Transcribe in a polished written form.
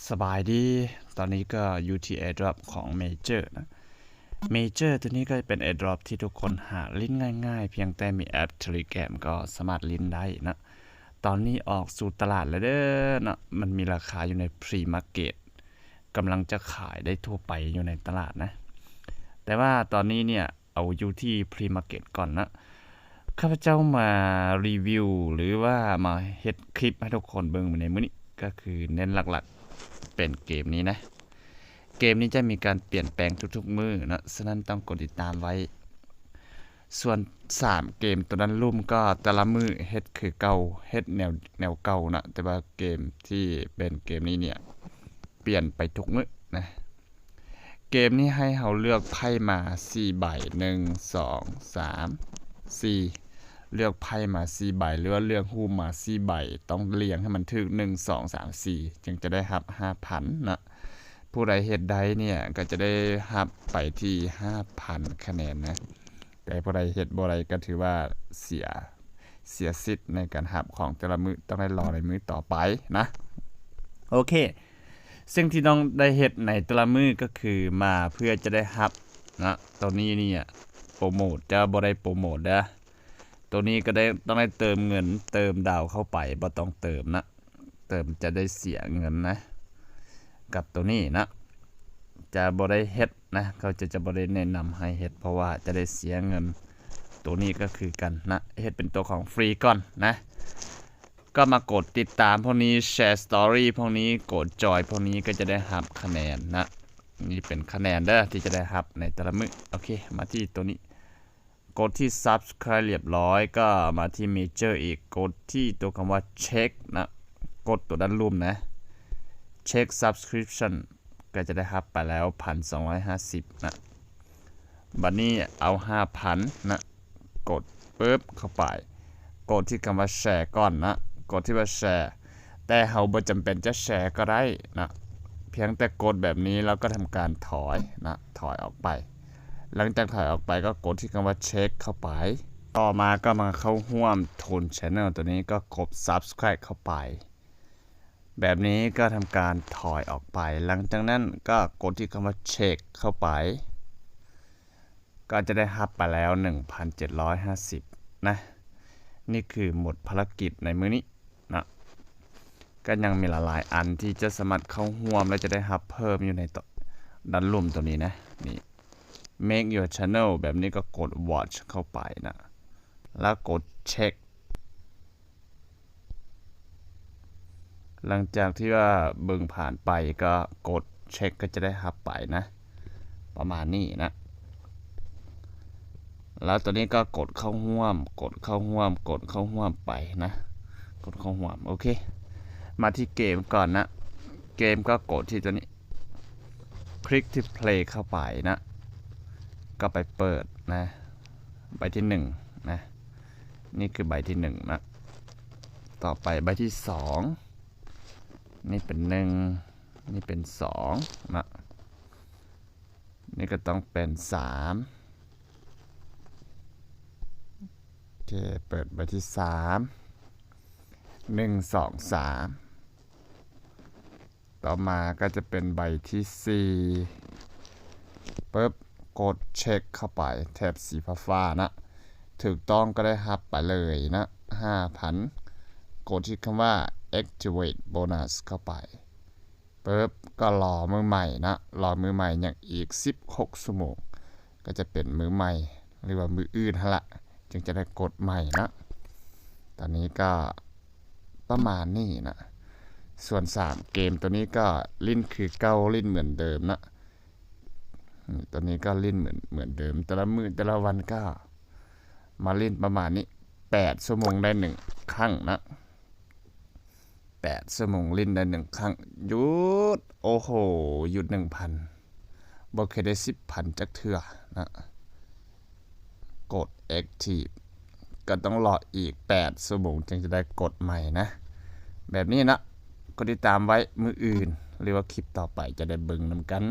สบายดีตอนนี้ก็อยู่ที่ AirDrop ของ Major นะ Major ตัวนี้ก็เป็น AirDrop ที่ทุกคนหาลิ้นง่ายๆเพียงแต่มีแอป Telegram ก็สามารถลิ้นได้นะตอนนี้ออกสู่ตลาดแล้วเด้อนะมันมีราคาอยู่ใน Pre-Market กำลังจะขายได้ทั่วไปอยู่ในตลาดนะแต่ว่าตอนนี้เนี่ยเอาอยู่ที่ Pre-Market ก่อนนะข้าพเจ้ามารีวิวหรือว่ามาเฮ็ดคลิปให้ทุกคนเบิ่งในมื้อนี้ก็คือเน้นหลักๆเป็นเกมนี้นะเกมนี้จะมีการเปลี่ยนแปลงทุกๆมื้อนะฉะนั้นต้องกดติดตามไว้ส่วน3เกมตัวนั้นลุ่มก็แต่ละมื้อเฮ็ดคือเก่าเฮ็ดแนวเก่านะแต่ว่าเกมที่เป็นเกมนี้เนี่ยเปลี่ยนไปทุกมื้อนะเกมนี้ให้เราเลือกไพ่มา4ใบ1 2 3 4เลือกไพ่มา4ใบหรือว่าเลือกฮู้มา4ใบต้องเรียงให้มันถึก1 2 3 4จึงจะได้รับ 5,000 นะผู้ใดเฮ็ดได้เนี่ยก็จะได้รับไปที่ 5,000 คะแนนนะแต่ผู้ใดเฮ็ดบ่ได้ก็ถือว่าเสียสิทธิ์ในการรับของแต่ละมื้อต้องได้รอในมื้อต่อไปนะโอเคซึ่งที่ต้องได้เฮ็ดในแต่ละมื้อก็คือมาเพื่อจะได้รับนะตอนนี้เนี่ยโปรโมทจะบ่ได้โปรโมทเด้อตัวนี้ก็ได้ต้องได้เติมเงินเติมดาวเข้าไปบ่ต้องเติมนะเติมจะได้เสียเงินนะกับตัวนี้นะจะบ่ได้เฮ็ดนะเขาจะบ่ได้แนะนำให้เฮ็ดเพราะว่าจะได้เสียเงินตัวนี้ก็คือกันนะเฮ็ดเป็นตัวของฟรีก่อนนะก็มากดติดตามพวกนี้แชร์สตอรี่พวกนี้กดจอยพวกนี้ก็จะได้รับคะแนนนะนี่เป็นคะแนนเด้อที่จะได้รับในแต่ละมื้อโอเคมาที่ตัวนี้กดที่ Subscribe เรียบร้อยก็มาที่ Major อีกกดที่ตัวคำว่า Check นะกดตัวด้านรูปนะ Check Subscription ก็จะได้รับไปแล้ว 1,250 นะบัดนี้เอา 5,000 นะกดปึ๊บเข้าไปกดที่คำว่าแชร์ก่อนนะกดที่ว่าแชร์แต่เฮาบ่จำเป็นจะแชร์ก็ได้นะเพียงแต่กดแบบนี้แล้วก็ทำการถอยนะถอยออกไปหลังจากถอยออกไปก็กดที่คำว่าเช็คเข้าไปต่อมาก็มาเข้าร่วมทุน Channel ตัวนี้ก็กด Subscribe เข้าไปแบบนี้ก็ทำการถอยออกไปหลังจากนั้นก็กดที่คำว่าเช็คเข้าไปก็จะได้รับไปแล้ว 1,750 นะนี่คือหมดภารกิจในมื้อนี้นะก็ยังมีหลายๆอันที่จะสามารถเข้าร่วมและจะได้รับเพิ่มอยู่ในด้านลุ่มตัวนี้นะนี่ make your channel แบบนี้ก็กด watch เข้าไปนะแล้วกด check หลังจากที่ว่าเบิ่งผ่านไปก็กด check ก็จะได้รับไปนะประมาณนี้นะแล้วตัวนี้ก็กดเข้าร่วมกดเข้าร่วมกดเข้าร่วมไปนะกดเข้าร่วมโอเคมาที่เกมก่อนนะเกมก็กดที่ตัวนี้คลิกที่ play เข้าไปนะก็ไปเปิดนะใบที่1นะนี่คือใบที่1นะต่อไปใบที่2นี่เป็น1นี่เป็น2นะนี่ก็ต้องเป็น3โอเคเปิดใบที่3 1 2 3ต่อมาก็จะเป็นใบที่4ปึ๊บกดเช็คเข้าไปแถบสีฟ้าๆนะถูกต้องก็ได้รับไปเลยนะ 5,000 กดที่คำว่า activate bonus เข้าไปปึ๊บก็รอมือใหม่นะรอมือใหม่อย่างอีก16 ชั่วโมงก็จะเป็นมือใหม่หรือว่ามืออื่นละจึงจะได้กดใหม่นะตอนนี้ก็ประมาณนี้นะส่วน3เกมตัวนี้ก็ลิ้นคือเก่าลิ้นเหมือนเดิมนะตัวนี้ก็ลิ้นเหมือนเดิมแต่ละมื้อแต่ละวันก็มาลิ้นประมาณนี้8 ชั่วโมงได้1ครั้งนะ8 ชั่วโมงลิ้นได้1ครั้งหยุดโอ้โหหยุด 1,000 บ่เคยได้ 10,000 จักเทื่อนะกด active ก็ต้องรออีก8 ชั่วโมงจึงจะได้กดใหม่นะแบบนี้นะกดติดตามไว้มื้ออื่นหรือว่าคลิปต่อไปจะได้เบิ่งนำกัน